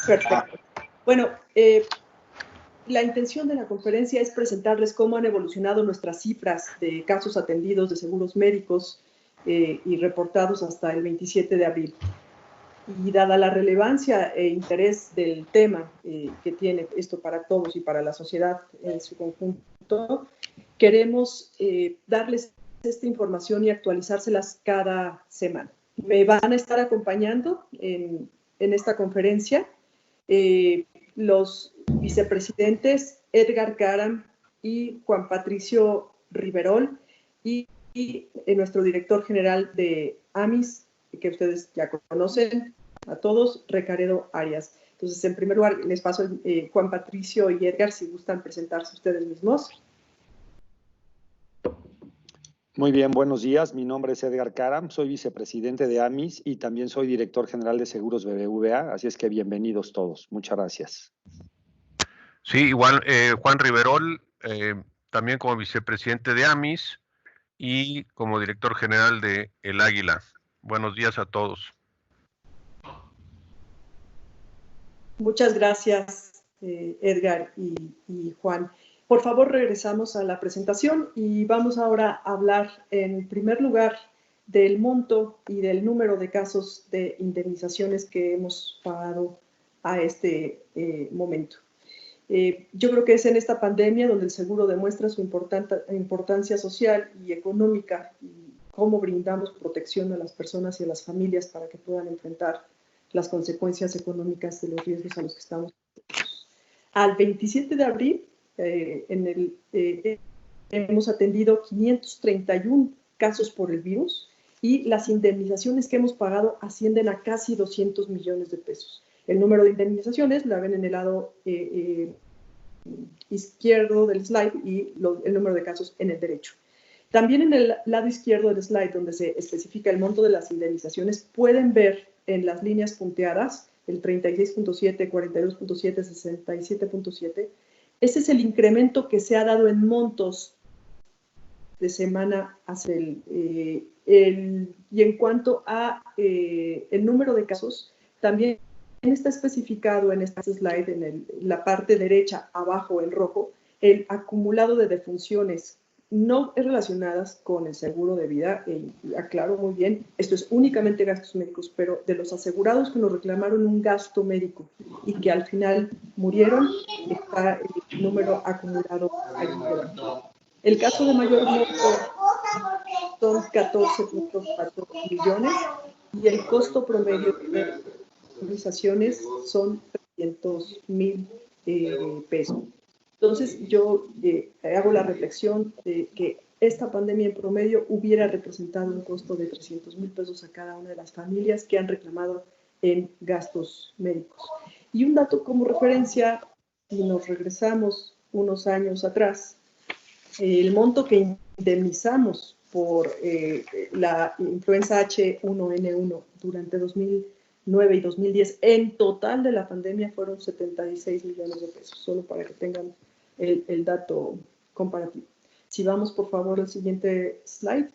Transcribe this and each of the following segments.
Perfecto. Bueno, la intención de la conferencia es presentarles cómo han evolucionado nuestras cifras de casos atendidos de seguros médicos y reportados hasta el 27 de abril. Y dada la relevancia e interés del tema que tiene esto para todos y para la sociedad en su conjunto, queremos darles esta información y actualizárselas cada semana. Me van a estar acompañando en esta conferencia los vicepresidentes Edgar Caram y Juan Patricio Riverol y nuestro director general de AMIS, que ustedes ya conocen a todos, Recaredo Arias. Entonces, en primer lugar, les paso Juan Patricio y Edgar, si gustan presentarse ustedes mismos. Muy bien, buenos días. Mi nombre es Edgar Caram, soy vicepresidente de AMIS y también soy director general de Seguros BBVA, así es que bienvenidos todos. Muchas gracias. Sí, igual Juan Riverol, también como vicepresidente de AMIS y como director general de El Águila. Buenos días a todos. Muchas gracias, Edgar y Juan. Por favor, regresamos a la presentación y vamos ahora a hablar en primer lugar del monto y del número de casos de indemnizaciones que hemos pagado a este momento. Yo creo que es en esta pandemia donde el seguro demuestra su importancia social y económica y cómo brindamos protección a las personas y a las familias para que puedan enfrentar las consecuencias económicas de los riesgos a los que estamos expuestos. Al 27 de abril, hemos atendido 531 casos por el virus y las indemnizaciones que hemos pagado ascienden a casi 200 millones de pesos. El número de indemnizaciones la ven en el lado izquierdo del slide y el número de casos en el derecho. También en el lado izquierdo del slide, donde se especifica el monto de las indemnizaciones, pueden ver en las líneas punteadas el 36.7, 42.7, 67.7. Ese es el incremento que se ha dado en montos de semana hacia y en cuanto a el número de casos, también está especificado en este slide, en la parte derecha, abajo en rojo, el acumulado de defunciones no relacionadas con el seguro de vida. Aclaro muy bien, esto es únicamente gastos médicos, pero de los asegurados que nos reclamaron un gasto médico y que al final murieron, está el número acumulado ahí. El caso de mayor monto son 14.4 millones y el costo promedio de indemnizaciones son 300,000 pesos. Entonces, yo hago la reflexión de que esta pandemia en promedio hubiera representado un costo de 300,000 pesos a cada una de las familias que han reclamado en gastos médicos. Y un dato como referencia, si nos regresamos unos años atrás, el monto que indemnizamos por la influenza H1N1 durante 2009 y 2010, en total de la pandemia fueron 76 millones de pesos, solo para que tengan el dato comparativo. Si vamos, por favor, al siguiente slide.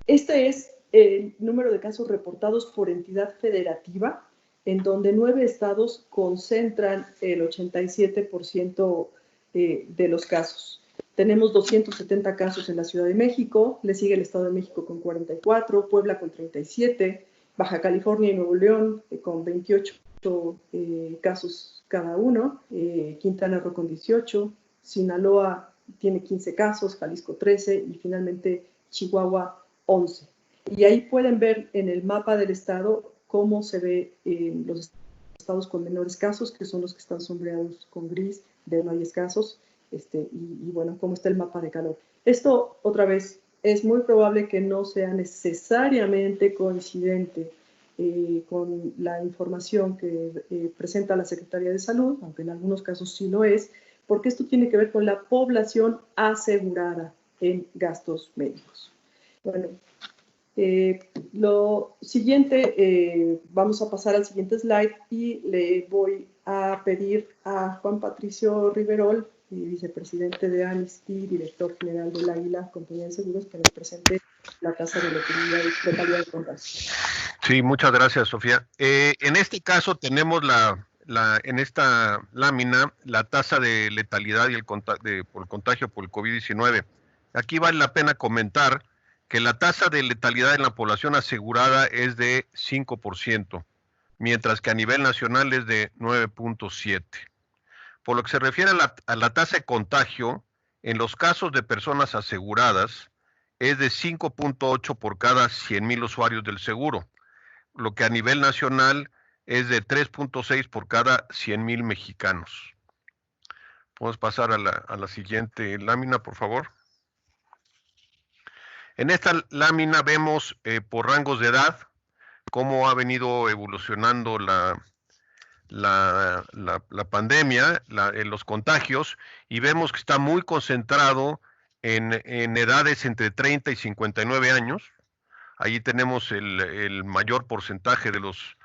Este es el número de casos reportados por entidad federativa, en donde 9 estados concentran el 87% de los casos. Tenemos 270 casos en la Ciudad de México, le sigue el Estado de México con 44, Puebla con 37, Baja California y Nuevo León con 28 casos cada uno, Quintana Roo con 18, Sinaloa tiene 15 casos, Jalisco 13 y finalmente Chihuahua 11. Y ahí pueden ver en el mapa del estado cómo se ve en los estados con menores casos, que son los que están sombreados con gris, de no hay escasos, y bueno, cómo está el mapa de calor. Esto, otra vez, es muy probable que no sea necesariamente coincidente con la información que presenta la Secretaría de Salud, aunque en algunos casos sí lo es, porque esto tiene que ver con la población asegurada en gastos médicos. Bueno, lo siguiente, vamos a pasar al siguiente slide y le voy a pedir a Juan Patricio Riverol, y vicepresidente de AMIS y director general del Águila, Compañía de Seguros, que nos presente la tasa de letalidad de contagio. Sí, muchas gracias, Sofía. En este caso tenemos en esta lámina la tasa de letalidad y por contagio por el COVID-19. Aquí vale la pena comentar que la tasa de letalidad en la población asegurada es de 5%, mientras que a nivel nacional es de 9.7%. Por lo que se refiere a la tasa de contagio, en los casos de personas aseguradas es de 5.8 por cada 100,000 usuarios del seguro, lo que a nivel nacional es de 3.6 por cada 100,000 mexicanos. Podemos pasar a la siguiente lámina, por favor. En esta lámina vemos por rangos de edad cómo ha venido evolucionando la pandemia, en los contagios, y vemos que está muy concentrado en edades entre 30 y 59 años. Allí tenemos el mayor porcentaje de los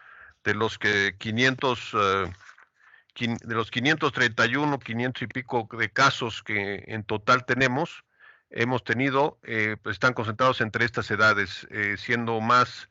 531, 500 y pico de casos que en total hemos tenido, pues están concentrados entre estas edades, siendo más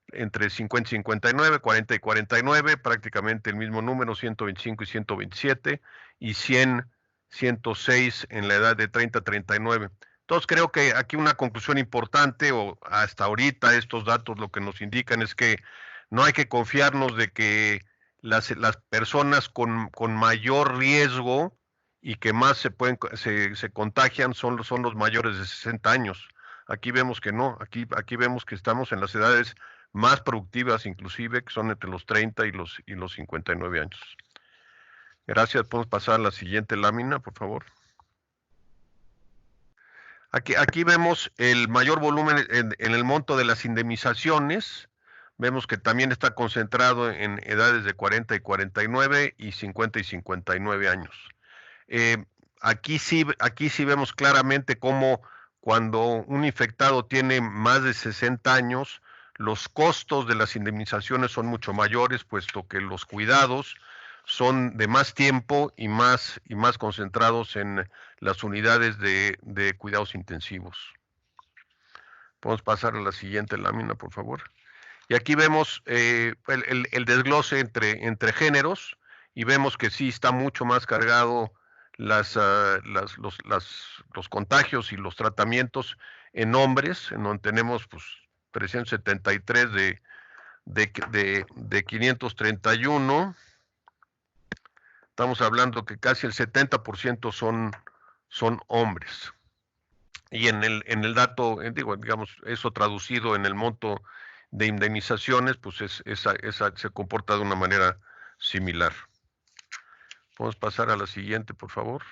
entre 50 y 59, 40 y 49, prácticamente el mismo número, 125 y 127, y 100, 106 en la edad de 30 a 39. Entonces creo que aquí una conclusión importante, o hasta ahorita estos datos lo que nos indican es que no hay que confiarnos de que las personas con mayor riesgo y que más se contagian son los mayores de 60 años. Aquí vemos que no, aquí vemos que estamos en las edades más productivas inclusive, que son entre los 30 y los 59 años. Gracias, podemos pasar a la siguiente lámina, por favor. Aquí vemos el mayor volumen en el monto de las indemnizaciones. Vemos que también está concentrado en edades de 40 y 49 y 50 y 59 años. Aquí sí vemos claramente cómo cuando un infectado tiene más de 60 años, los costos de las indemnizaciones son mucho mayores, puesto que los cuidados son de más tiempo y más concentrados en las unidades de cuidados intensivos. Podemos pasar a la siguiente lámina, por favor. Y aquí vemos el desglose entre géneros, y vemos que sí está mucho más cargado los contagios y los tratamientos en hombres, en donde tenemos pues 373 de 531. Estamos hablando que casi el 70% son hombres. Y en el dato, digamos, eso traducido en el monto de indemnizaciones, pues esa se comporta de una manera similar. Podemos pasar a la siguiente, por favor.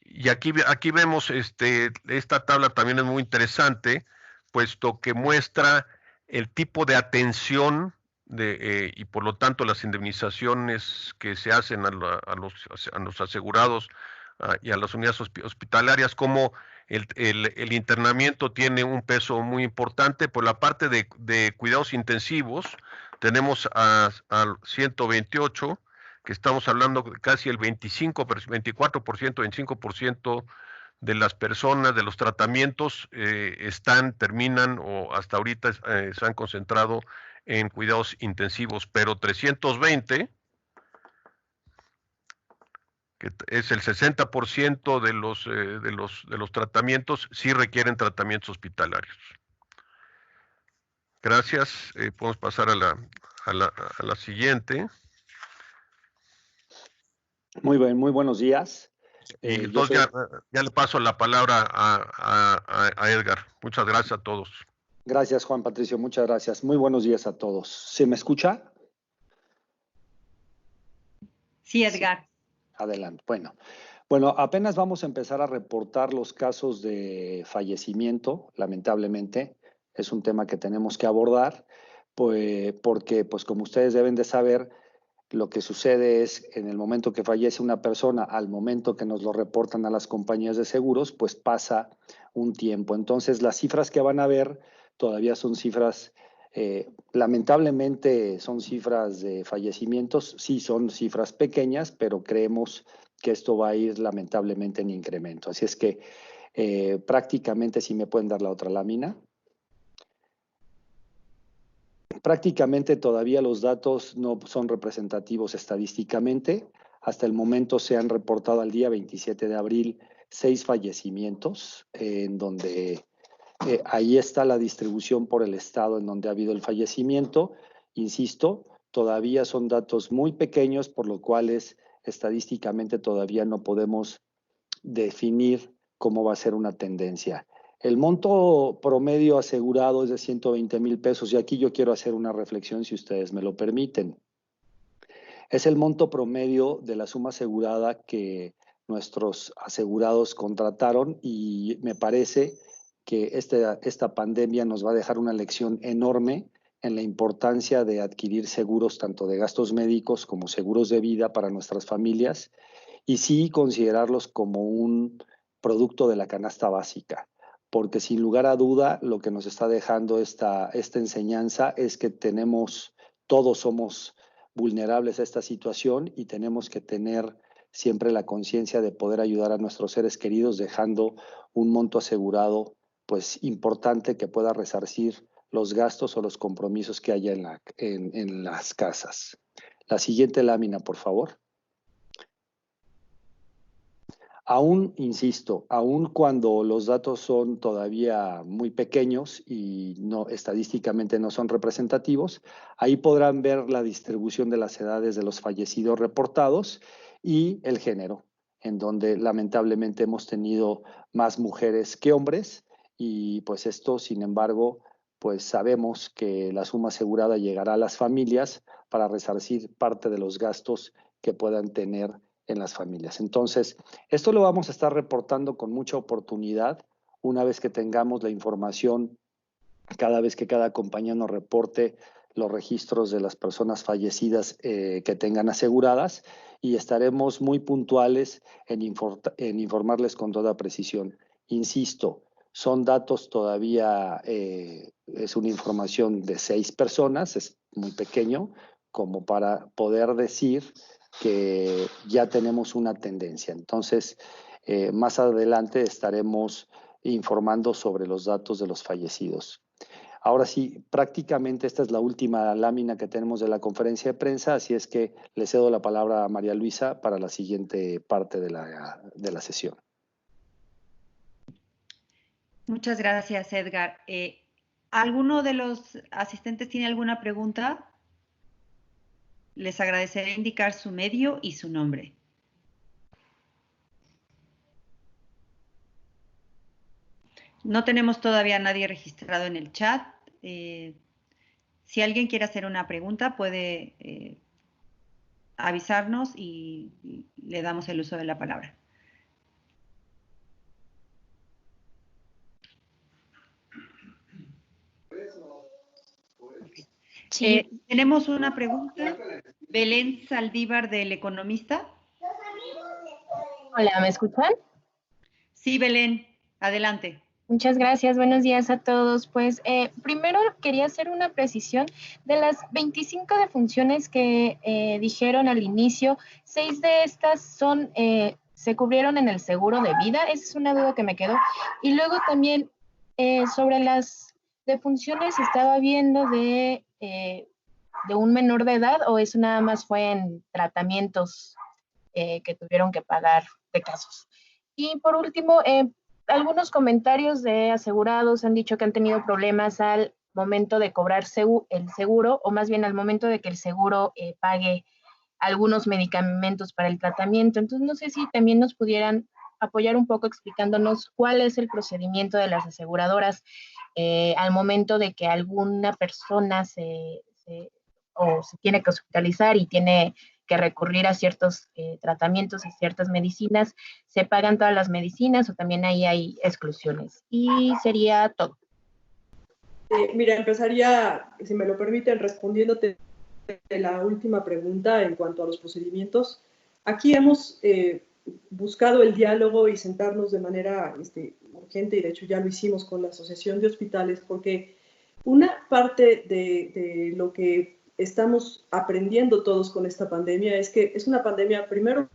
Y aquí vemos esta tabla también es muy interesante, puesto que muestra el tipo de atención y por lo tanto las indemnizaciones que se hacen a los asegurados y a las unidades hospitalarias, como el internamiento tiene un peso muy importante. Por la parte de cuidados intensivos tenemos a 128, que estamos hablando casi el 24%, 25% de las personas, de los tratamientos terminan o hasta ahorita se han concentrado en cuidados intensivos, pero 320, que es el 60% de los tratamientos, sí requieren tratamientos hospitalarios. Gracias. Podemos pasar a la siguiente. Muy bien, muy buenos días. Y entonces ya le paso la palabra a Edgar. Muchas gracias a todos. Gracias, Juan Patricio, muchas gracias. Muy buenos días a todos. ¿Se me escucha? Sí, Edgar. Sí. Adelante. Bueno, apenas vamos a empezar a reportar los casos de fallecimiento, lamentablemente. Es un tema que tenemos que abordar, porque, pues como ustedes deben de saber, lo que sucede es, en el momento que fallece una persona, al momento que nos lo reportan a las compañías de seguros, pues pasa un tiempo. Entonces, las cifras que van a ver todavía son cifras Lamentablemente son cifras de fallecimientos, sí son cifras pequeñas, pero creemos que esto va a ir lamentablemente en incremento. Así es que prácticamente, si me pueden dar la otra lámina. Prácticamente todavía los datos no son representativos estadísticamente. Hasta el momento se han reportado al día 27 de abril 6 fallecimientos, en donde ahí está la distribución por el estado en donde ha habido el fallecimiento. Insisto, todavía son datos muy pequeños, por lo cual estadísticamente todavía no podemos definir cómo va a ser una tendencia. El monto promedio asegurado es de 120,000 pesos y aquí yo quiero hacer una reflexión, si ustedes me lo permiten. Es el monto promedio de la suma asegurada que nuestros asegurados contrataron y me parece que esta pandemia nos va a dejar una lección enorme en la importancia de adquirir seguros tanto de gastos médicos como seguros de vida para nuestras familias y sí considerarlos como un producto de la canasta básica, porque sin lugar a duda lo que nos está dejando esta enseñanza es que todos somos vulnerables a esta situación y tenemos que tener siempre la conciencia de poder ayudar a nuestros seres queridos dejando un monto asegurado pues importante que pueda resarcir los gastos o los compromisos que haya en las casas. La siguiente lámina, por favor. Aún, insisto, aún cuando los datos son todavía muy pequeños y estadísticamente no son representativos, ahí podrán ver la distribución de las edades de los fallecidos reportados y el género, en donde lamentablemente hemos tenido más mujeres que hombres y pues esto, sin embargo, pues sabemos que la suma asegurada llegará a las familias para resarcir parte de los gastos que puedan tener en las familias. Entonces, esto lo vamos a estar reportando con mucha oportunidad una vez que tengamos la información, cada vez que cada compañía nos reporte los registros de las personas fallecidas que tengan aseguradas y estaremos muy puntuales en informarles con toda precisión. Insisto, son datos todavía, es una información de 6 personas, es muy pequeño como para poder decir que ya tenemos una tendencia. Entonces, más adelante estaremos informando sobre los datos de los fallecidos. Ahora sí, prácticamente esta es la última lámina que tenemos de la conferencia de prensa, así es que le cedo la palabra a María Luisa para la siguiente parte de la sesión. Muchas gracias, Edgar. ¿Alguno de los asistentes tiene alguna pregunta? Les agradeceré indicar su medio y su nombre. No tenemos todavía a nadie registrado en el chat. Si alguien quiere hacer una pregunta, puede avisarnos y le damos el uso de la palabra. Sí. Tenemos una pregunta. Belén Saldívar, del Economista. Hola, ¿me escuchan? Sí, Belén, adelante. Muchas gracias, buenos días a todos. Pues primero quería hacer una precisión de las 25 defunciones que dijeron al inicio. 6 de estas se cubrieron en el seguro de vida, esa es una duda que me quedó. Y luego también sobre las defunciones estaba viendo de un menor de edad, o eso nada más fue en tratamientos que tuvieron que pagar de casos. Y por último, algunos comentarios de asegurados han dicho que han tenido problemas al momento de cobrar el seguro, o más bien al momento de que el seguro pague algunos medicamentos para el tratamiento. Entonces, no sé si también nos pudieran apoyar un poco explicándonos cuál es el procedimiento de las aseguradoras al momento de que alguna persona se tiene que hospitalizar y tiene que recurrir a ciertos tratamientos y ciertas medicinas. ¿Se pagan todas las medicinas o también ahí hay exclusiones? Y sería todo. Mira, empezaría, si me lo permiten, respondiéndote la última pregunta en cuanto a los procedimientos. Aquí hemos buscado el diálogo y sentarnos de manera urgente, y de hecho ya lo hicimos con la Asociación de Hospitales, porque Una parte de lo que estamos aprendiendo todos con esta pandemia es que es una pandemia, primero,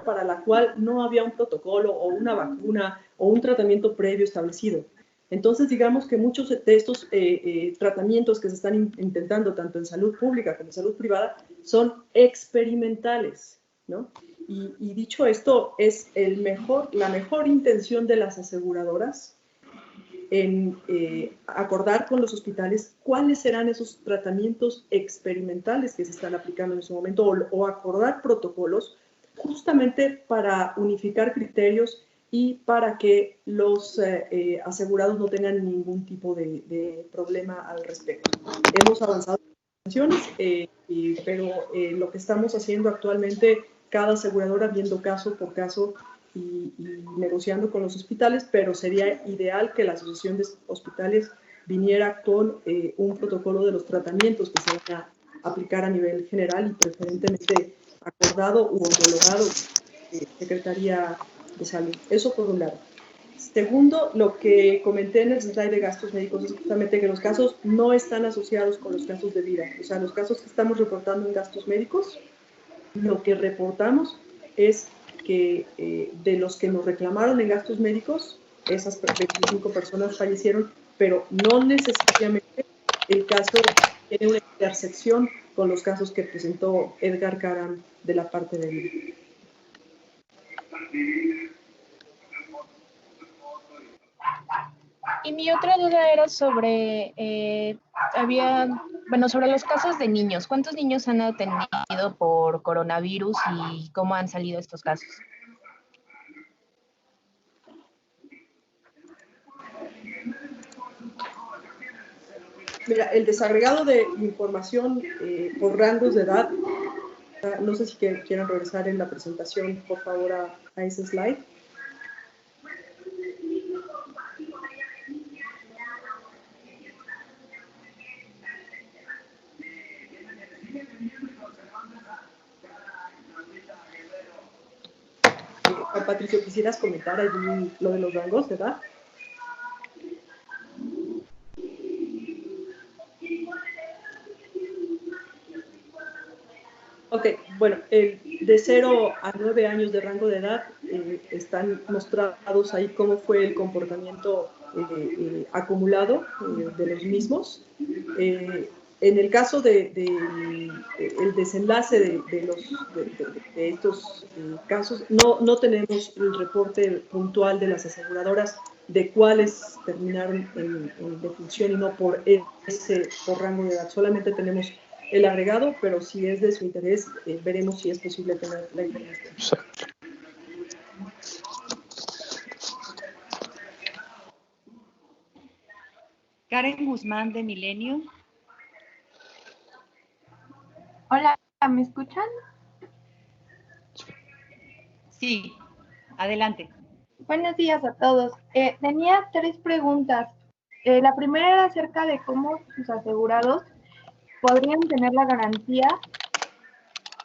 para la cual no había un protocolo o una vacuna o un tratamiento previo establecido. Entonces, digamos que muchos de estos tratamientos que se están intentando, tanto en salud pública como en salud privada, son experimentales, ¿no? Y dicho esto, es la mejor intención de las aseguradoras en acordar con los hospitales cuáles serán esos tratamientos experimentales que se están aplicando en ese momento o acordar protocolos justamente para unificar criterios y para que los asegurados no tengan ningún tipo de problema al respecto. Hemos avanzado en funciones, pero lo que estamos haciendo actualmente, cada aseguradora viendo caso por caso y negociando con los hospitales, pero sería ideal que la Asociación de Hospitales viniera con un protocolo de los tratamientos que se van a aplicar a nivel general y preferentemente acordado u homologado Secretaría de Salud. Eso por un lado. Segundo, lo que comenté en el slide de gastos médicos es justamente que los casos no están asociados con los casos de vida. O sea, los casos que estamos reportando en gastos médicos, lo que reportamos es que de los que nos reclamaron en gastos médicos, esas 25 personas fallecieron, pero no necesariamente el caso tiene una intersección con los casos que presentó Edgar Karam de la parte de vida. Y mi otra duda era sobre, sobre los casos de niños. ¿Cuántos niños han atendido por coronavirus y cómo han salido estos casos? Mira, el desagregado de información por rangos de edad, no sé si quieran regresar en la presentación, por favor, a ese slide. Juan Patricio, ¿quisieras comentar allí lo de los rangos de edad? Ok, bueno, de 0 a 9 años de rango de edad están mostrados ahí cómo fue el comportamiento acumulado de los mismos. En el caso el desenlace de estos casos, no tenemos el reporte puntual de las aseguradoras de cuáles terminaron en defunción y no por rango de edad. Solamente tenemos el agregado, pero si es de su interés, veremos si es posible tener la información. Sí. Karen Guzmán de Milenio. Hola, ¿me escuchan? Sí, adelante. Buenos días a todos. Tenía 3 preguntas. La primera era acerca de cómo sus asegurados podrían tener la garantía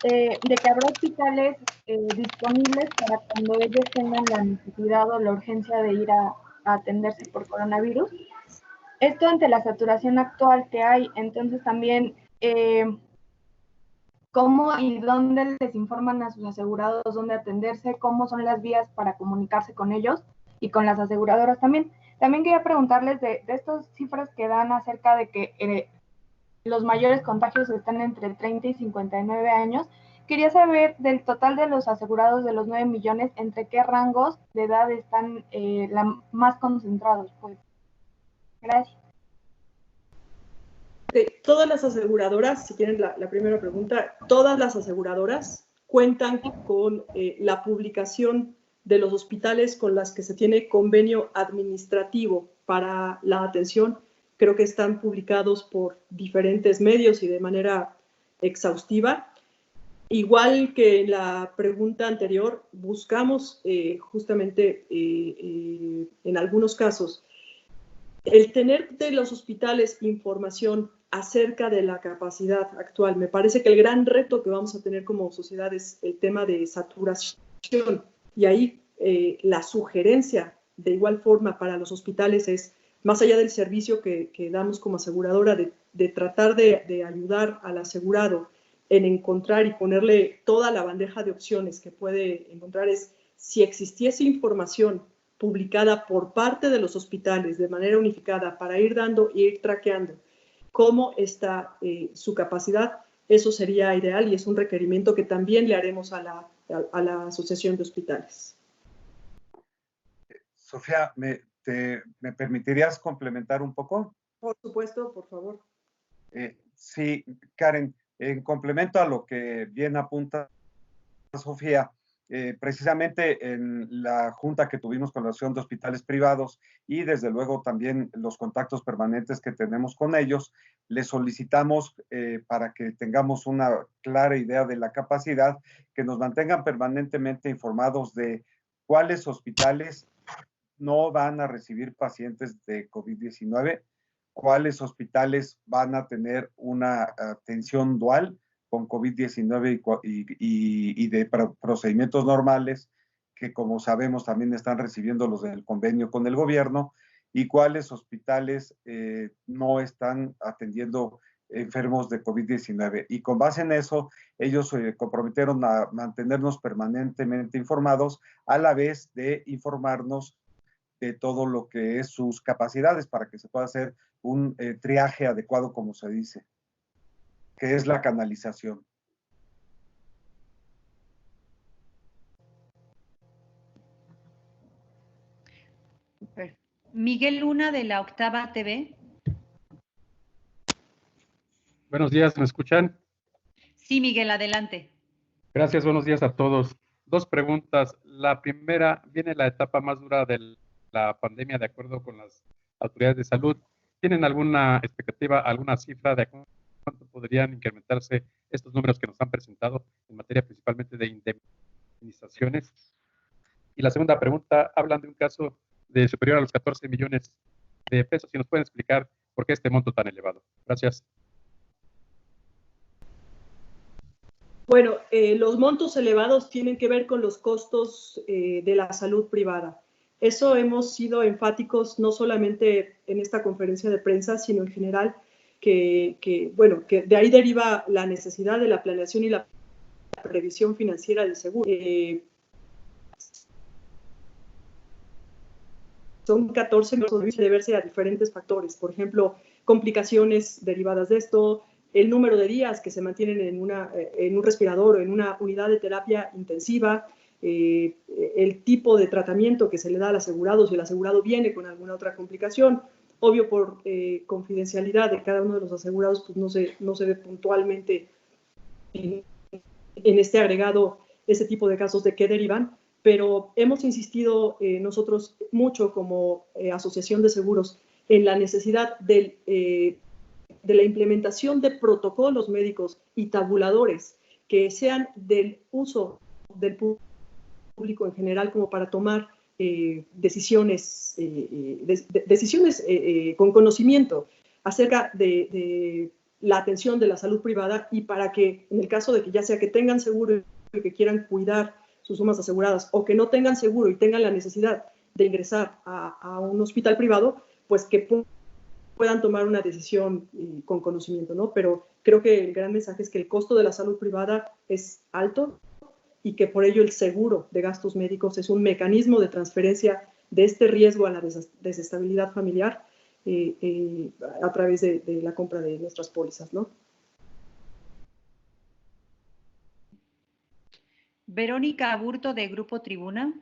de que habrá hospitales disponibles para cuando ellos tengan la necesidad o la urgencia de ir a atenderse por coronavirus. Esto ante la saturación actual que hay, entonces también cómo y dónde les informan a sus asegurados dónde atenderse, cómo son las vías para comunicarse con ellos y con las aseguradoras también. También quería preguntarles de estas cifras que dan acerca de que los mayores contagios están entre 30 y 59 años. Quería saber del total de los asegurados de los 9 millones, entre qué rangos de edad están más concentrados, pues. Gracias. Todas las aseguradoras, si quieren la primera pregunta, todas las aseguradoras cuentan con la publicación de los hospitales con las que se tiene convenio administrativo para la atención. Creo que están publicados por diferentes medios y de manera exhaustiva. Igual que en la pregunta anterior, buscamos justamente en algunos casos el tener de los hospitales información acerca de la capacidad actual. Me parece que el gran reto que vamos a tener como sociedad es el tema de saturación. Y ahí la sugerencia, de igual forma, para los hospitales es más allá del servicio que damos como aseguradora de tratar de ayudar al asegurado en encontrar y ponerle toda la bandeja de opciones que puede encontrar, es si existiese información publicada por parte de los hospitales de manera unificada para ir dando e ir traqueando cómo está su capacidad, eso sería ideal y es un requerimiento que también le haremos a la Asociación de Hospitales. Sofía, ¿me permitirías complementar un poco? Por supuesto, por favor. Sí, Karen, en complemento a lo que bien apunta Sofía, precisamente en la junta que tuvimos con la Asociación de Hospitales Privados y desde luego también los contactos permanentes que tenemos con ellos, les solicitamos para que tengamos una clara idea de la capacidad, que nos mantengan permanentemente informados de cuáles hospitales no van a recibir pacientes de COVID-19, cuáles hospitales van a tener una atención dual con COVID-19 y de procedimientos normales, que como sabemos también están recibiendo los del convenio con el gobierno, y cuáles hospitales no están atendiendo enfermos de COVID-19. Y con base en eso, ellos se comprometieron a mantenernos permanentemente informados, a la vez de informarnos de todo lo que es sus capacidades para que se pueda hacer un triaje adecuado, como se dice, que es la canalización. Miguel Luna, de la Octava TV. Buenos días, ¿me escuchan? Sí, Miguel, adelante. Gracias, buenos días a todos. Dos preguntas. La primera, viene la etapa más dura de la pandemia, de acuerdo con las autoridades de salud. ¿Tienen alguna expectativa, alguna cifra de cuánto podrían incrementarse estos números que nos han presentado en materia principalmente de indemnizaciones? Y la segunda pregunta, hablan de un caso de superior a los 14 millones de pesos. Si nos pueden explicar por qué este monto tan elevado. Gracias. Bueno, los montos elevados tienen que ver con los costos de la salud privada. Eso hemos sido enfáticos no solamente en esta conferencia de prensa, sino en general, que de ahí deriva la necesidad de la planeación y la previsión financiera del seguro. Son 14 millones de deberse a diferentes factores, por ejemplo, complicaciones derivadas de esto, el número de días que se mantienen en un respirador o en una unidad de terapia intensiva, el tipo de tratamiento que se le da al asegurado, si el asegurado viene con alguna otra complicación. Obvio, por confidencialidad de cada uno de los asegurados, pues no se ve puntualmente en este agregado ese tipo de casos de qué derivan, pero hemos insistido nosotros mucho como asociación de seguros en la necesidad de la implementación de protocolos médicos y tabuladores que sean del uso del público en general como para tomar decisiones con conocimiento acerca de la atención de la salud privada, y para que en el caso de que ya sea que tengan seguro y que quieran cuidar sus sumas aseguradas, o que no tengan seguro y tengan la necesidad de ingresar a un hospital privado, pues que puedan tomar una decisión con conocimiento, ¿no? Pero creo que el gran mensaje es que el costo de la salud privada es alto y que por ello el seguro de gastos médicos es un mecanismo de transferencia de este riesgo a la desestabilidad familiar a través de la compra de nuestras pólizas, ¿no? Verónica Aburto, de Grupo Tribuna.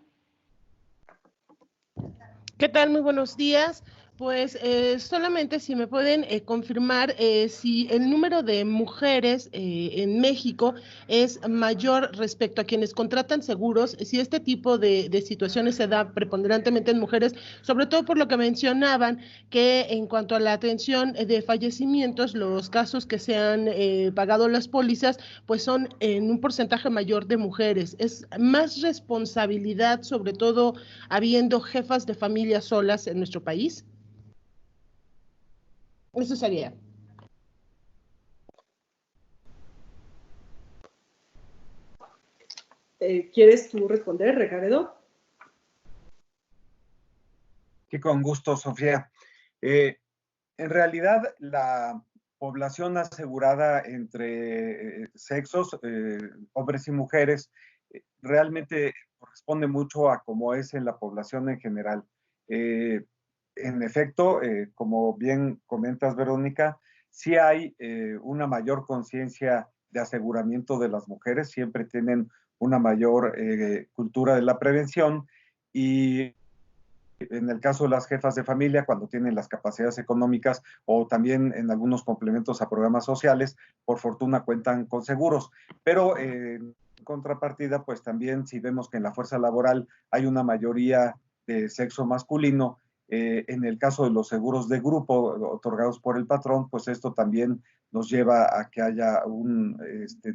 ¿Qué tal? Muy buenos días. Pues solamente si me pueden confirmar si el número de mujeres en México es mayor respecto a quienes contratan seguros, si este tipo de situaciones se da preponderantemente en mujeres, sobre todo por lo que mencionaban, que en cuanto a la atención de fallecimientos, los casos que se han pagado las pólizas, pues son en un porcentaje mayor de mujeres. Es más responsabilidad, sobre todo habiendo jefas de familia solas en nuestro país. Eso sería. ¿Quieres tú responder, Ricardo? Sí, con gusto, Sofía. En realidad, la población asegurada entre sexos, hombres y mujeres, realmente corresponde mucho a cómo es en la población en general. En efecto, como bien comentas, Verónica, sí hay una mayor conciencia de aseguramiento de las mujeres, siempre tienen una mayor cultura de la prevención, y en el caso de las jefas de familia, cuando tienen las capacidades económicas o también en algunos complementos a programas sociales, por fortuna cuentan con seguros. Pero en contrapartida, pues también si vemos que en la fuerza laboral hay una mayoría de sexo masculino, en el caso de los seguros de grupo otorgados por el patrón, pues esto también nos lleva a que haya un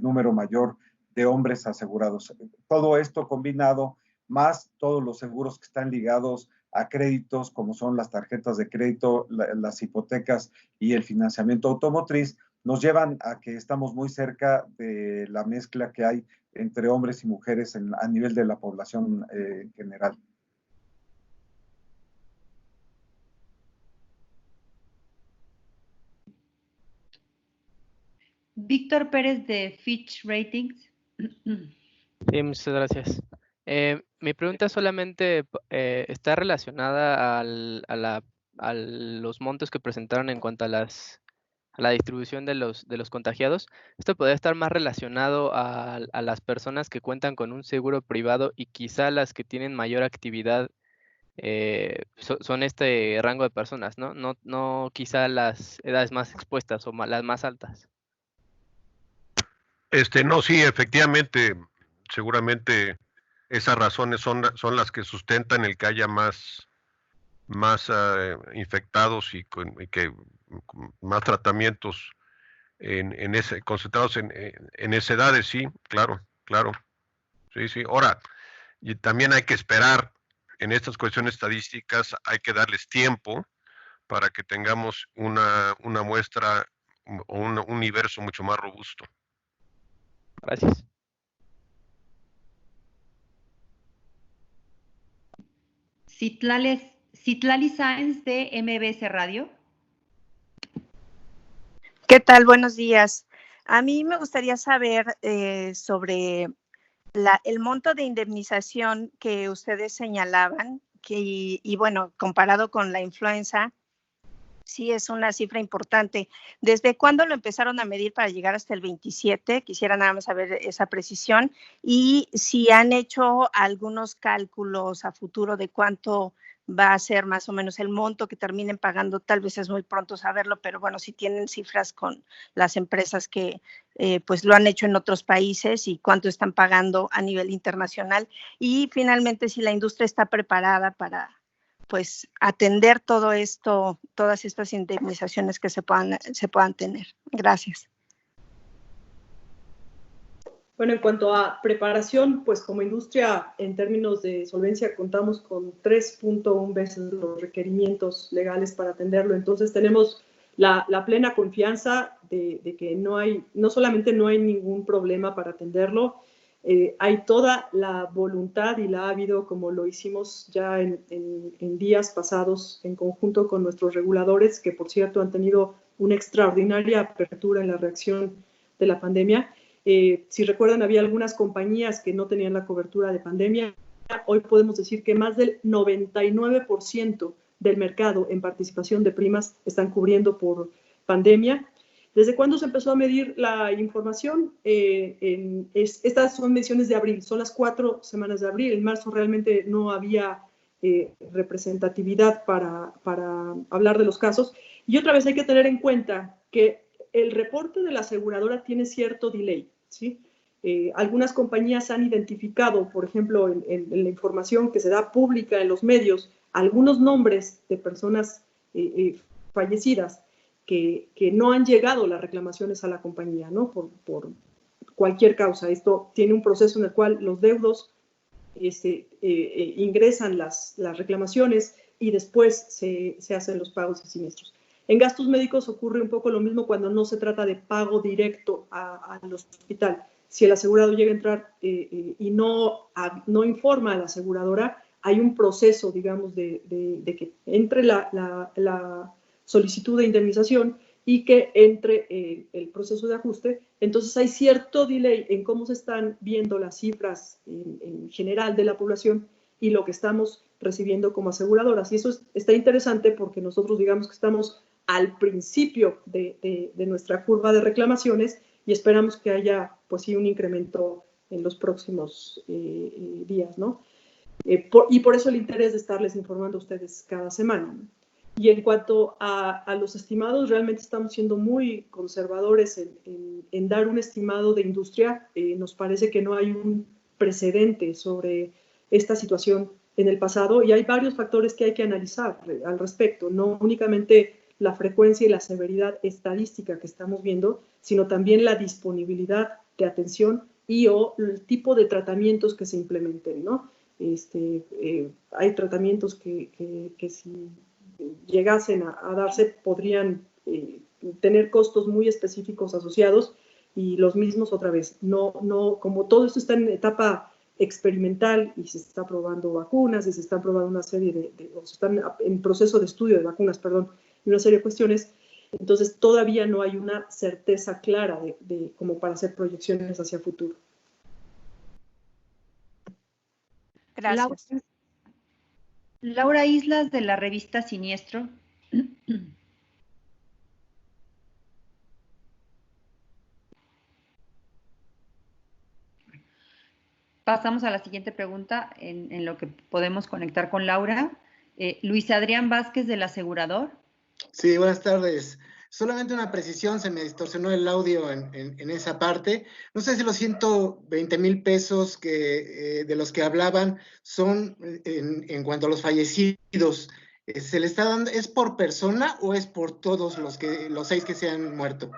número mayor de hombres asegurados. Todo esto combinado, más todos los seguros que están ligados a créditos, como son las tarjetas de crédito, las hipotecas y el financiamiento automotriz, nos llevan a que estamos muy cerca de la mezcla que hay entre hombres y mujeres a nivel de la población en general. Víctor Pérez de Fitch Ratings. Sí, muchas gracias. Mi pregunta solamente está relacionada a los montos que presentaron en cuanto a la distribución de los contagiados. Esto podría estar más relacionado a las personas que cuentan con un seguro privado y quizá las que tienen mayor actividad son este rango de personas, ¿no? No quizá las edades más expuestas o las más altas. No, sí, efectivamente, seguramente esas razones son las que sustentan el que haya más infectados y que más tratamientos concentrados en esas edades, sí, claro. Sí. Ahora, y también hay que esperar, en estas cuestiones estadísticas hay que darles tiempo para que tengamos una muestra o un universo mucho más robusto. Gracias. Citlali Sáenz de MBS Radio. ¿Qué tal? Buenos días. A mí me gustaría saber sobre el monto de indemnización que ustedes señalaban, y bueno, comparado con la influenza, sí es una cifra importante. ¿Desde cuándo lo empezaron a medir para llegar hasta el 27? Quisiera nada más saber esa precisión, y si han hecho algunos cálculos a futuro de cuánto va a ser más o menos el monto que terminen pagando. Tal vez es muy pronto saberlo, pero bueno, si tienen cifras con las empresas que pues lo han hecho en otros países y cuánto están pagando a nivel internacional. Y finalmente, si la industria está preparada para pues atender todo esto, todas estas indemnizaciones que se puedan tener. Gracias. Bueno, en cuanto a preparación, pues como industria, en términos de solvencia, contamos con 3.1 veces los requerimientos legales para atenderlo. Entonces, tenemos la plena confianza de que no solamente no hay ningún problema para atenderlo, hay toda la voluntad, y la ha habido, como lo hicimos ya en días pasados en conjunto con nuestros reguladores, que por cierto han tenido una extraordinaria apertura en la reacción de la pandemia. Si recuerdan, había algunas compañías que no tenían la cobertura de pandemia. Hoy podemos decir que más del 99% del mercado en participación de primas están cubriendo por pandemia. ¿Desde cuándo se empezó a medir la información? Estas son mediciones de abril, son las 4 semanas de abril. En marzo realmente no había representatividad para hablar de los casos. Y otra vez hay que tener en cuenta que el reporte de la aseguradora tiene cierto delay, ¿sí? Algunas compañías han identificado, por ejemplo, en la información que se da pública en los medios, algunos nombres de personas fallecidas que no han llegado las reclamaciones a la compañía, ¿no? Por cualquier causa. Esto tiene un proceso en el cual los deudos ingresan las reclamaciones y después se hacen los pagos de siniestros. En gastos médicos ocurre un poco lo mismo cuando no se trata de pago directo al hospital. Si el asegurado llega a entrar y no informa a la aseguradora, hay un proceso, digamos, de que entre la solicitud de indemnización y que entre el proceso de ajuste. Entonces hay cierto delay en cómo se están viendo las cifras en general de la población y lo que estamos recibiendo como aseguradoras. Y eso está interesante porque nosotros digamos que estamos al principio de nuestra curva de reclamaciones y esperamos que haya, pues sí, un incremento en los próximos días, ¿no? Y por eso el interés de estarles informando a ustedes cada semana, ¿no? Y en cuanto a los estimados, realmente estamos siendo muy conservadores en dar un estimado de industria. Nos parece que no hay un precedente sobre esta situación en el pasado y hay varios factores que hay que analizar al respecto, no únicamente la frecuencia y la severidad estadística que estamos viendo, sino también la disponibilidad de atención y o el tipo de tratamientos que se implementen, ¿no? Hay tratamientos que si llegasen a darse podrían tener costos muy específicos asociados y los mismos otra vez. No, como todo esto está en etapa experimental y se está probando vacunas y se están probando una serie o se están en proceso de estudio de vacunas, perdón, y una serie de cuestiones, entonces todavía no hay una certeza clara como para hacer proyecciones hacia futuro. Gracias. Laura Islas, de la revista Siniestro. Pasamos a la siguiente pregunta en lo que podemos conectar con Laura. Luis Adrián Vázquez, del asegurador. Sí, buenas tardes. Solamente una precisión, se me distorsionó el audio en esa parte. No sé si los 120,000 pesos de los que hablaban son en cuanto a los fallecidos. ¿Se le está dando, es por persona o es por todos los 6 que se han muerto?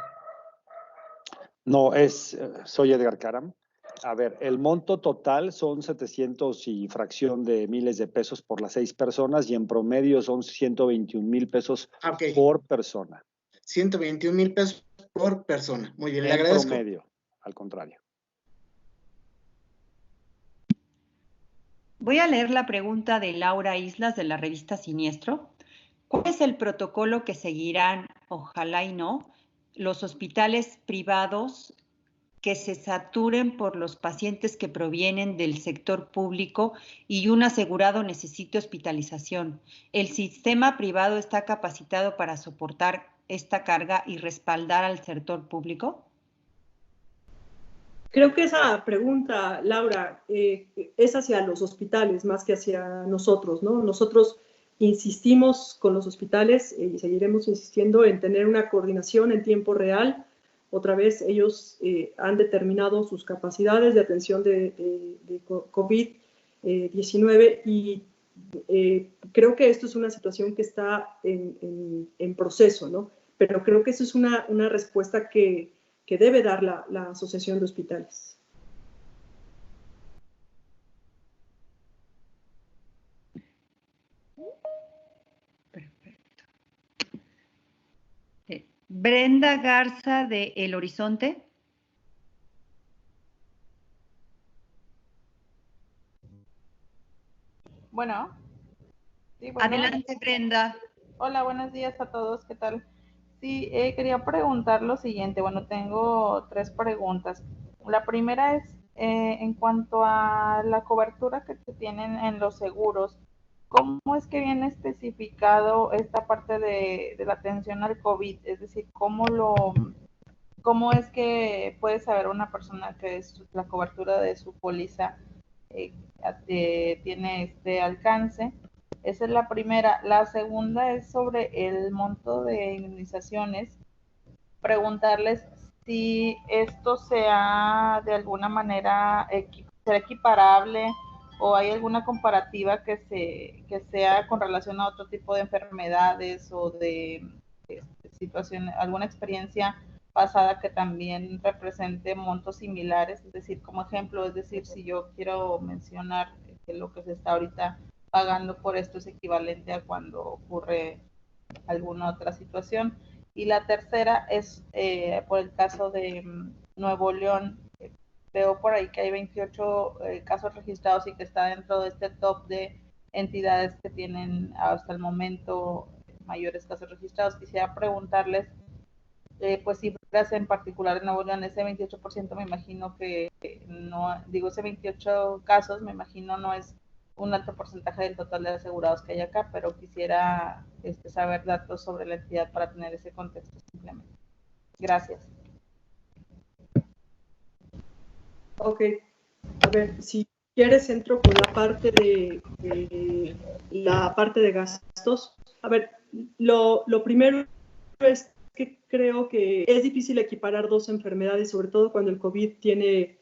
No, soy Edgar Caram. A ver, el monto total son 700 y fracción de miles de pesos por las 6 personas y en promedio son 121,000 pesos por persona. 121,000 pesos por persona. Muy bien, le en agradezco. Promedio, al contrario. Voy a leer la pregunta de Laura Islas, de la revista Siniestro. ¿Cuál es el protocolo que seguirán, ojalá y no, los hospitales privados que se saturen por los pacientes que provienen del sector público y un asegurado necesite hospitalización? ¿El sistema privado está capacitado para soportar esta carga y respaldar al sector público? Creo que esa pregunta, Laura, es hacia los hospitales más que hacia nosotros, ¿no? Nosotros insistimos con los hospitales y seguiremos insistiendo en tener una coordinación en tiempo real. Otra vez, ellos han determinado sus capacidades de atención de COVID-19 y creo que esto es una situación que está en proceso, ¿no? Pero creo que eso es una respuesta que debe dar la Asociación de Hospitales. Perfecto. Brenda Garza, de El Horizonte. Bueno. Sí, bueno. Adelante, Brenda. Hola, buenos días a todos, ¿qué tal? Sí, quería preguntar lo siguiente. Bueno, tengo 3 preguntas. La primera es en cuanto a la cobertura que tienen en los seguros. ¿Cómo es que viene especificado esta parte de la atención al COVID? Es decir, ¿cómo es que puede saber una persona que la cobertura de su póliza tiene este alcance? Esa es la primera. La segunda es sobre el monto de indemnizaciones. Preguntarles si esto sea de alguna manera será equiparable o hay alguna comparativa que sea con relación a otro tipo de enfermedades o de situaciones, alguna experiencia pasada que también represente montos similares. Es decir, como ejemplo, es decir, si yo quiero mencionar que lo que se está ahorita pagando por esto es equivalente a cuando ocurre alguna otra situación. Y la tercera es por el caso de Nuevo León. Veo por ahí que hay 28 casos registrados y que está dentro de este top de entidades que tienen hasta el momento mayores casos registrados. Quisiera preguntarles, pues cifras en particular en Nuevo León, ese 28% me imagino que no, digo, ese 28 casos me imagino no es un alto porcentaje del total de asegurados que hay acá, pero quisiera saber datos sobre la entidad para tener ese contexto simplemente. Gracias. Ok, a ver, si quieres entro con la parte de gastos. A ver, lo primero es que creo que es difícil equiparar dos enfermedades, sobre todo cuando el COVID tiene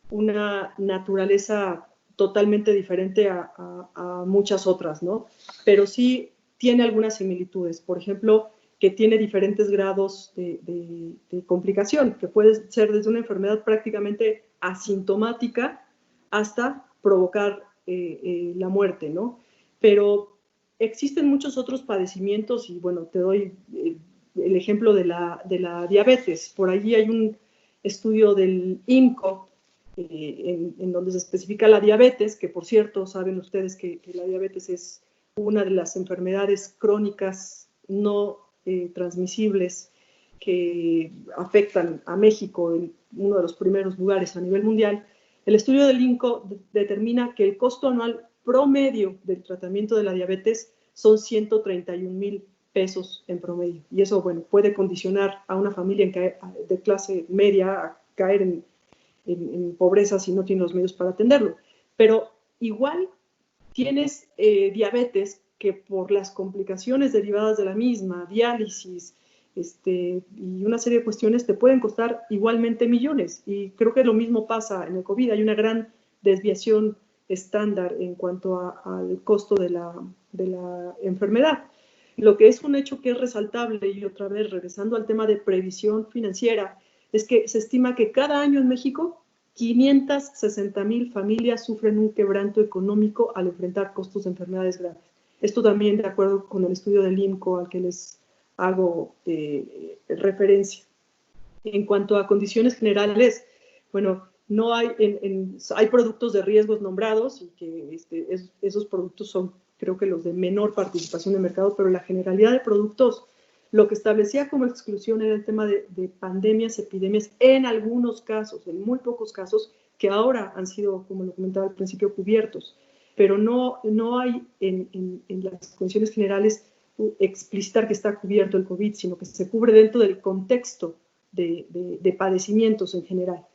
una naturaleza totalmente diferente a muchas otras, ¿no? Pero sí tiene algunas similitudes. Por ejemplo, que tiene diferentes grados de complicación, que puede ser desde una enfermedad prácticamente asintomática hasta provocar la muerte, ¿no? Pero existen muchos otros padecimientos y, bueno, te doy el ejemplo de la diabetes. Por allí hay un estudio del INCO en donde se especifica la diabetes, que por cierto, saben ustedes que la diabetes es una de las enfermedades crónicas no transmisibles que afectan a México en uno de los primeros lugares a nivel mundial. El estudio del INCO determina que el costo anual promedio del tratamiento de la diabetes son 131,000 pesos en promedio. Y eso, bueno, puede condicionar a una familia de clase media a caer en pobreza si no tiene los medios para atenderlo. Pero igual tienes diabetes que por las complicaciones derivadas de la misma, diálisis, y una serie de cuestiones te pueden costar igualmente millones. Y creo que lo mismo pasa en el COVID. Hay una gran desviación estándar en cuanto al costo de la enfermedad. Lo que es un hecho que es resaltable, y otra vez regresando al tema de previsión financiera, es que se estima que cada año en México 560,000 familias sufren un quebranto económico al enfrentar costos de enfermedades graves. Esto también de acuerdo con el estudio del INCO al que les hago referencia. En cuanto a condiciones generales, bueno, no hay, hay productos de riesgos nombrados y que esos productos son, creo que los de menor participación en el mercado, pero la generalidad de productos, lo que establecía como exclusión era el tema de pandemias, epidemias, en algunos casos, en muy pocos casos, que ahora han sido, como lo comentaba al principio, cubiertos. Pero no hay en las condiciones generales explicitar que está cubierto el COVID, sino que se cubre dentro del contexto de padecimientos en general.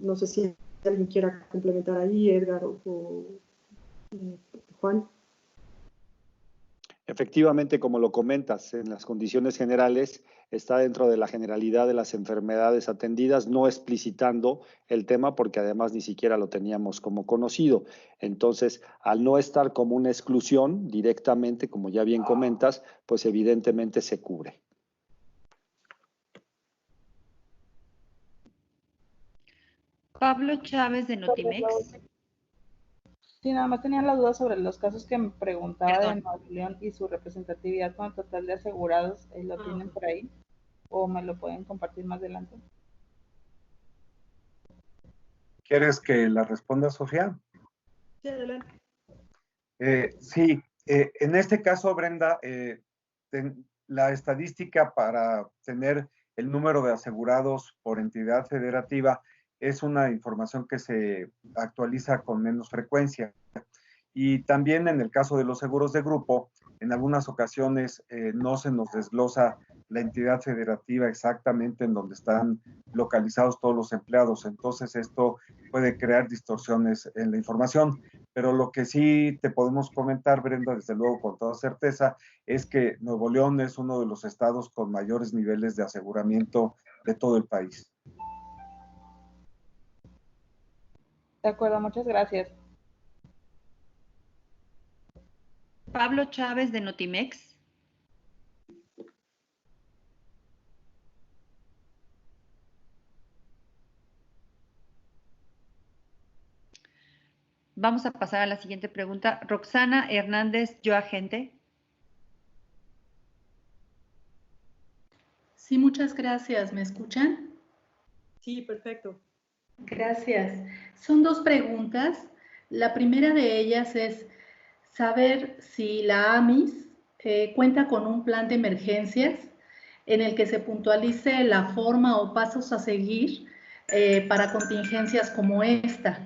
No sé si alguien quiera complementar ahí, Edgar o Juan. Efectivamente, como lo comentas, en las condiciones generales está dentro de la generalidad de las enfermedades atendidas, no explicitando el tema porque además ni siquiera lo teníamos como conocido. Entonces, al no estar como una exclusión directamente, como ya bien comentas, pues evidentemente se cubre. Pablo Chávez de Notimex. Sí, nada más tenía la duda sobre los casos que me preguntaba de Nuevo León y su representatividad con el total de asegurados. ¿Lo tienen por ahí? ¿O me lo pueden compartir más adelante? ¿Quieres que la responda, Sofía? Sí, adelante. Sí, en este caso, Brenda, la estadística para tener el número de asegurados por entidad federativa es una información que se actualiza con menos frecuencia. Y también en el caso de los seguros de grupo, en algunas ocasiones no se nos desglosa la entidad federativa exactamente en donde están localizados todos los empleados. Entonces esto puede crear distorsiones en la información. Pero lo que sí te podemos comentar, Brenda, desde luego con toda certeza, es que Nuevo León es uno de los estados con mayores niveles de aseguramiento de todo el país. De acuerdo, muchas gracias. Pablo Chávez de Notimex. Vamos a pasar a la siguiente pregunta. Roxana Hernández, Yo Agente. Sí, muchas gracias. ¿Me escuchan? Sí, perfecto. Gracias. Son dos preguntas. La primera de ellas es, saber si la AMIS cuenta con un plan de emergencias en el que se puntualice la forma o pasos a seguir para contingencias como esta.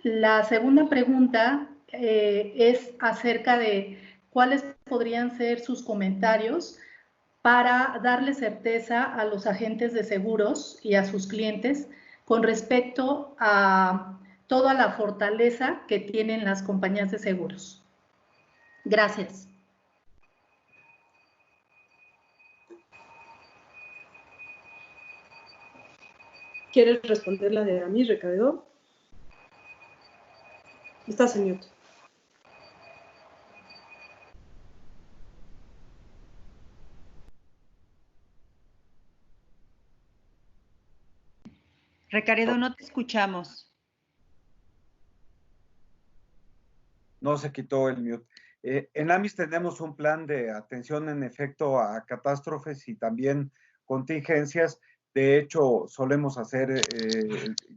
La segunda pregunta es acerca de cuáles podrían ser sus comentarios para darle certeza a los agentes de seguros y a sus clientes con respecto a toda la fortaleza que tienen las compañías de seguros. Gracias. ¿Quieres responder la de a mí, Recaredo? Estás en mute. Recaredo, no te escuchamos. No se quitó el mute. En AMIS tenemos un plan de atención en efecto a catástrofes y también contingencias. De hecho, solemos hacer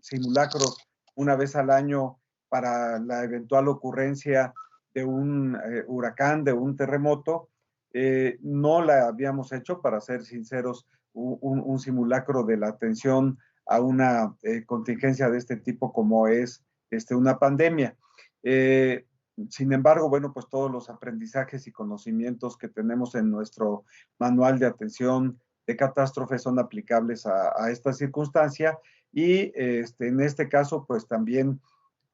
simulacros una vez al año para la eventual ocurrencia de un huracán, de un terremoto. No la habíamos hecho, para ser sinceros, un simulacro de la atención a una contingencia de este tipo como es una pandemia. Sin embargo, bueno, pues todos los aprendizajes y conocimientos que tenemos en nuestro manual de atención de catástrofes son aplicables a esta circunstancia y en este caso, pues también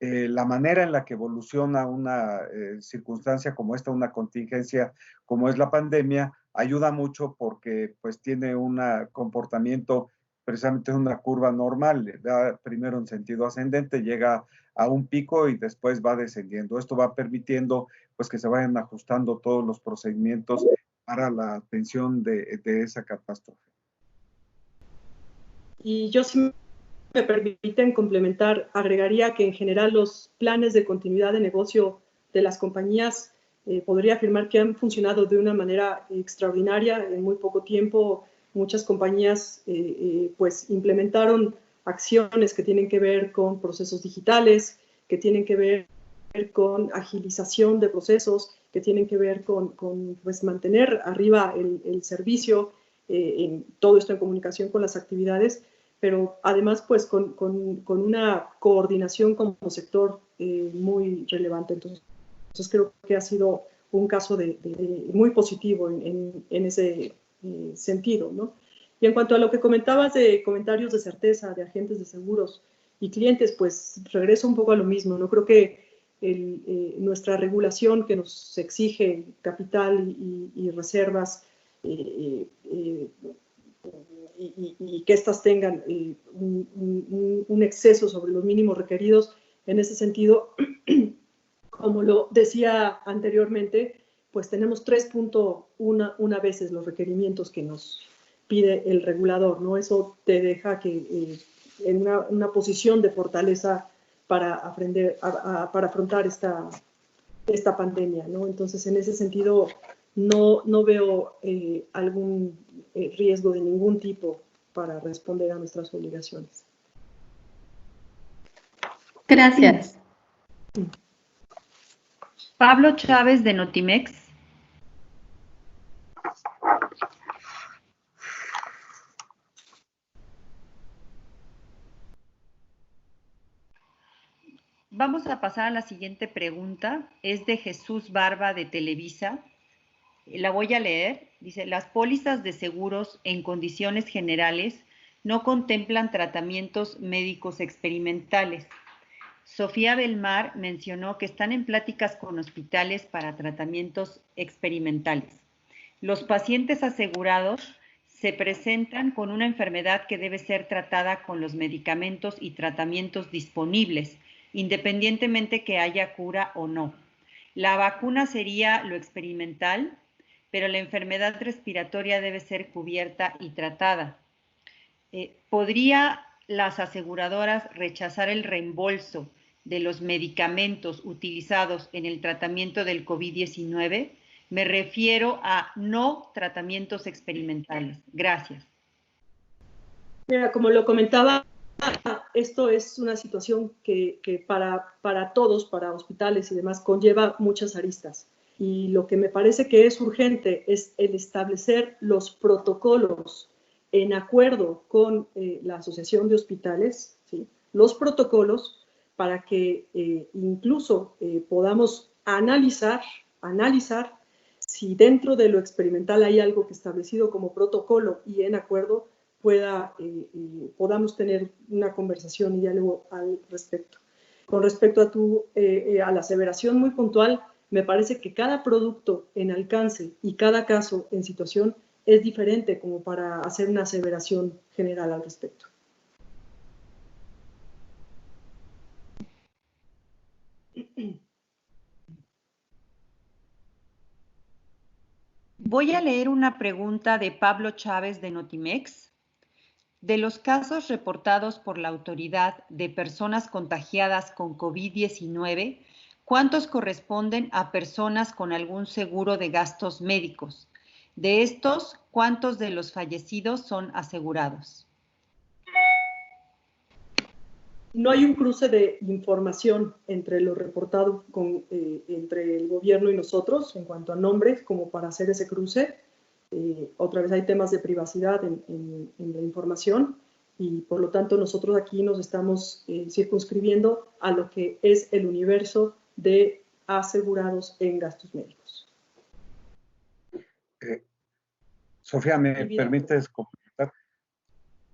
la manera en la que evoluciona una circunstancia como esta, una contingencia como es la pandemia, ayuda mucho porque pues tiene un comportamiento precisamente una curva normal, da primero en sentido ascendente, llega a un pico y después va descendiendo. Esto va permitiendo pues que se vayan ajustando todos los procedimientos para la atención de esa catástrofe. Y yo, si me permiten complementar, agregaría que en general los planes de continuidad de negocio de las compañías podría afirmar que han funcionado de una manera extraordinaria. En muy poco tiempo muchas compañías pues implementaron acciones que tienen que ver con procesos digitales, que tienen que ver con agilización de procesos, que tienen que ver con pues, mantener arriba el servicio, en todo esto en comunicación con las actividades, pero además pues con una coordinación como sector muy relevante. Entonces creo que ha sido un caso muy positivo en ese sentido, ¿no? Y en cuanto a lo que comentabas de comentarios de certeza de agentes de seguros y clientes, pues regreso un poco a lo mismo, ¿no? Creo que nuestra regulación que nos exige capital y reservas y que éstas tengan un exceso sobre los mínimos requeridos, en ese sentido, como lo decía anteriormente, pues tenemos 3.1 veces los requerimientos que nos pide el regulador, ¿no? Eso te deja que en una posición de fortaleza para afrontar esta pandemia, ¿no? Entonces, en ese sentido, no veo algún riesgo de ningún tipo para responder a nuestras obligaciones. Gracias. Pablo Chávez, de Notimex. Vamos a pasar a la siguiente pregunta. Es de Jesús Barba, de Televisa. La voy a leer. Dice, las pólizas de seguros en condiciones generales no contemplan tratamientos médicos experimentales. Sofía Belmar mencionó que están en pláticas con hospitales para tratamientos experimentales. Los pacientes asegurados se presentan con una enfermedad que debe ser tratada con los medicamentos y tratamientos disponibles, independientemente que haya cura o no. La vacuna sería lo experimental, pero la enfermedad respiratoria debe ser cubierta y tratada. ¿Podría las aseguradoras rechazar el reembolso de los medicamentos utilizados en el tratamiento del COVID-19? Me refiero a no tratamientos experimentales. Gracias. Mira, como lo comentaba esto es una situación que para todos, para hospitales y demás, conlleva muchas aristas. Y lo que me parece que es urgente es el establecer los protocolos en acuerdo con la Asociación de Hospitales, ¿sí? Los protocolos para que incluso podamos analizar si dentro de lo experimental hay algo que establecido como protocolo y en acuerdo podamos tener una conversación y diálogo al respecto. Con respecto a la aseveración muy puntual, me parece que cada producto en alcance y cada caso en situación es diferente como para hacer una aseveración general al respecto. Voy a leer una pregunta de Pablo Chávez de Notimex. De los casos reportados por la autoridad de personas contagiadas con COVID-19, ¿cuántos corresponden a personas con algún seguro de gastos médicos? De estos, ¿cuántos de los fallecidos son asegurados? No hay un cruce de información entre lo reportado entre el gobierno y nosotros en cuanto a nombres, como para hacer ese cruce. Otra vez hay temas de privacidad en la información y por lo tanto nosotros aquí nos estamos circunscribiendo a lo que es el universo de asegurados en gastos médicos. Sofía, ¿me permites complementar?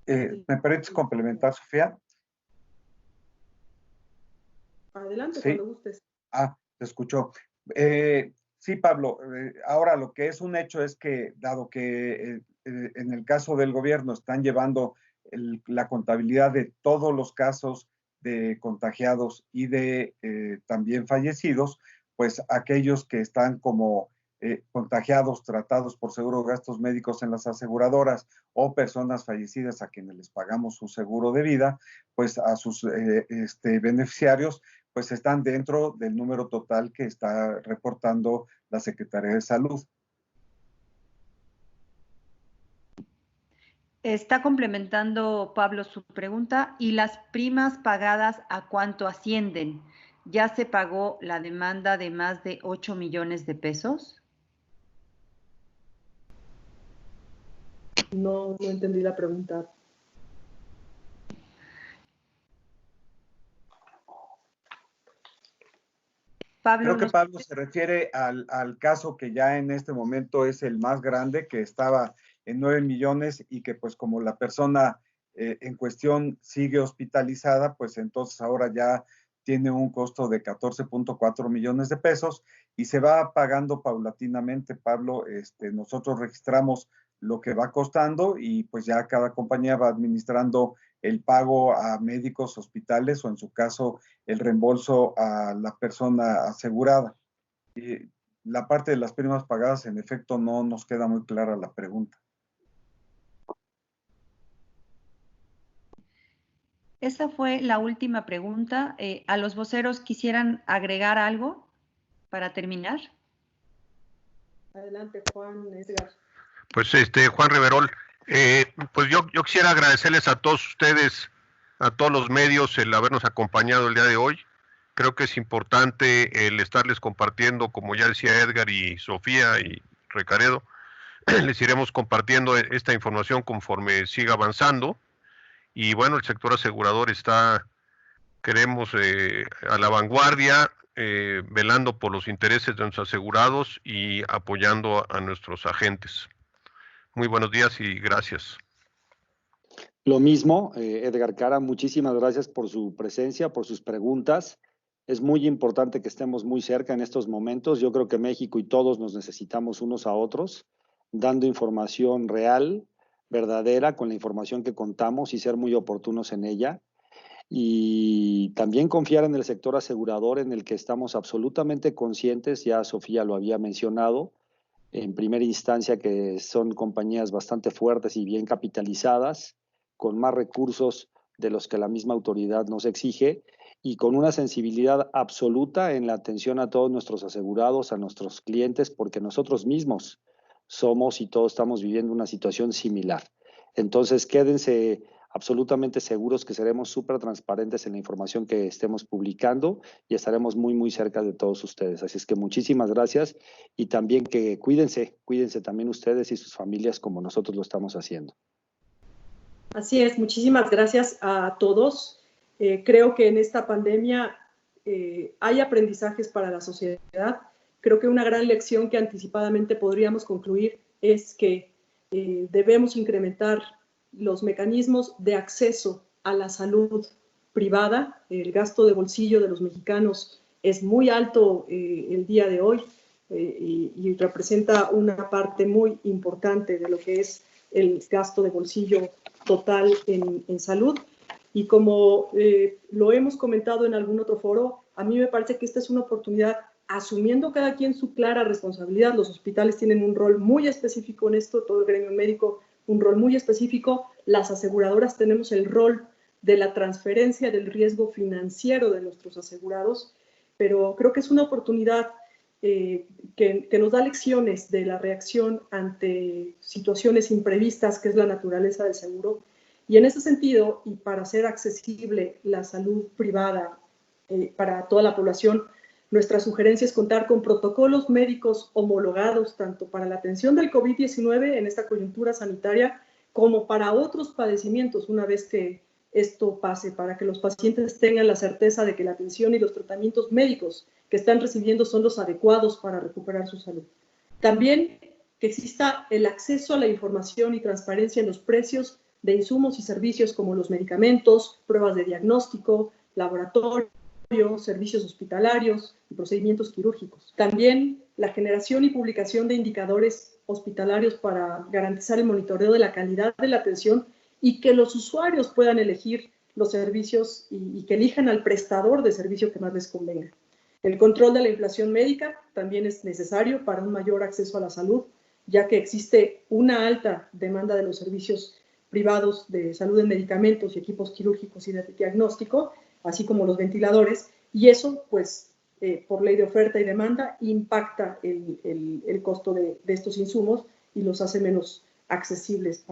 ¿Me permites complementar, Sofía? Adelante, sí. Cuando gustes. Te escucho. Sí, Pablo, ahora lo que es un hecho es que, dado que en el caso del gobierno están llevando la contabilidad de todos los casos de contagiados y de también fallecidos, pues aquellos que están como contagiados, tratados por seguro de gastos médicos en las aseguradoras o personas fallecidas a quienes les pagamos su seguro de vida, pues a sus beneficiarios, pues están dentro del número total que está reportando la Secretaría de Salud. Está complementando Pablo su pregunta. ¿Y las primas pagadas a cuánto ascienden? ¿Ya se pagó la demanda de más de 8 millones de pesos? No entendí la pregunta. Pablo, creo que Pablo se refiere al caso que ya en este momento es el más grande, que estaba en 9 millones y que pues como la persona en cuestión sigue hospitalizada, pues entonces ahora ya tiene un costo de 14.4 millones de pesos y se va pagando paulatinamente, Pablo. Nosotros registramos lo que va costando y pues ya cada compañía va administrando el pago a médicos, hospitales o en su caso el reembolso a la persona asegurada. Y la parte de las primas pagadas, en efecto, no nos queda muy clara la pregunta. Esa fue la última pregunta. ¿A los voceros quisieran agregar algo para terminar? Adelante, Juan, Edgar. Pues Juan Riverol, pues yo quisiera agradecerles a todos ustedes, a todos los medios, el habernos acompañado el día de hoy. Creo que es importante el estarles compartiendo, como ya decía Edgar y Sofía y Recaredo, les iremos compartiendo esta información conforme siga avanzando. Y bueno, el sector asegurador queremos a la vanguardia, velando por los intereses de nuestros asegurados y apoyando a nuestros agentes. Muy buenos días y gracias. Lo mismo, Edgar Cara, muchísimas gracias por su presencia, por sus preguntas. Es muy importante que estemos muy cerca en estos momentos. Yo creo que México y todos nos necesitamos unos a otros, dando información real, verdadera, con la información que contamos y ser muy oportunos en ella. Y también confiar en el sector asegurador, en el que estamos absolutamente conscientes, ya Sofía lo había mencionado, en primera instancia, que son compañías bastante fuertes y bien capitalizadas, con más recursos de los que la misma autoridad nos exige y con una sensibilidad absoluta en la atención a todos nuestros asegurados, a nuestros clientes, porque nosotros mismos somos y todos estamos viviendo una situación similar. Entonces, quédense absolutamente seguros que seremos súper transparentes en la información que estemos publicando y estaremos muy, muy cerca de todos ustedes. Así es que muchísimas gracias y también que cuídense también ustedes y sus familias como nosotros lo estamos haciendo. Así es, muchísimas gracias a todos. Creo que en esta pandemia hay aprendizajes para la sociedad. Creo que una gran lección que anticipadamente podríamos concluir es que debemos incrementar los mecanismos de acceso a la salud privada. El gasto de bolsillo de los mexicanos es muy alto el día de hoy y representa una parte muy importante de lo que es el gasto de bolsillo total en salud. Y como lo hemos comentado en algún otro foro, a mí me parece que esta es una oportunidad, asumiendo cada quien su clara responsabilidad. Los hospitales tienen un rol muy específico en esto, todo el gremio médico un rol muy específico, las aseguradoras tenemos el rol de la transferencia del riesgo financiero de nuestros asegurados, pero creo que es una oportunidad que nos da lecciones de la reacción ante situaciones imprevistas, que es la naturaleza del seguro. Y en ese sentido, y para hacer accesible la salud privada para toda la población, nuestra sugerencia es contar con protocolos médicos homologados tanto para la atención del COVID-19 en esta coyuntura sanitaria como para otros padecimientos una vez que esto pase, para que los pacientes tengan la certeza de que la atención y los tratamientos médicos que están recibiendo son los adecuados para recuperar su salud. También que exista el acceso a la información y transparencia en los precios de insumos y servicios como los medicamentos, pruebas de diagnóstico, laboratorio, servicios hospitalarios y procedimientos quirúrgicos. También la generación y publicación de indicadores hospitalarios para garantizar el monitoreo de la calidad de la atención y que los usuarios puedan elegir los servicios y que elijan al prestador de servicio que más les convenga. El control de la inflación médica también es necesario para un mayor acceso a la salud, ya que existe una alta demanda de los servicios privados de salud en medicamentos y equipos quirúrgicos y de diagnóstico, así como los ventiladores, y eso, pues, por ley de oferta y demanda, impacta el costo de estos insumos y los hace menos accesibles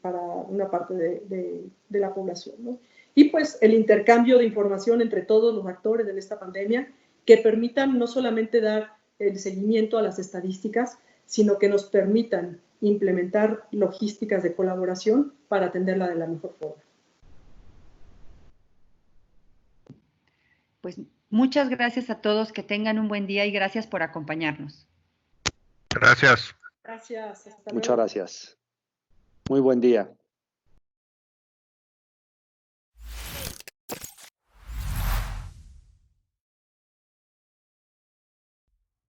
para una parte de la población, ¿no? Y pues el intercambio de información entre todos los actores en esta pandemia que permitan no solamente dar el seguimiento a las estadísticas, sino que nos permitan implementar logísticas de colaboración para atenderla de la mejor forma. Pues muchas gracias a todos, que tengan un buen día y gracias por acompañarnos. Gracias. Gracias. Hasta luego. Muchas gracias. Muy buen día.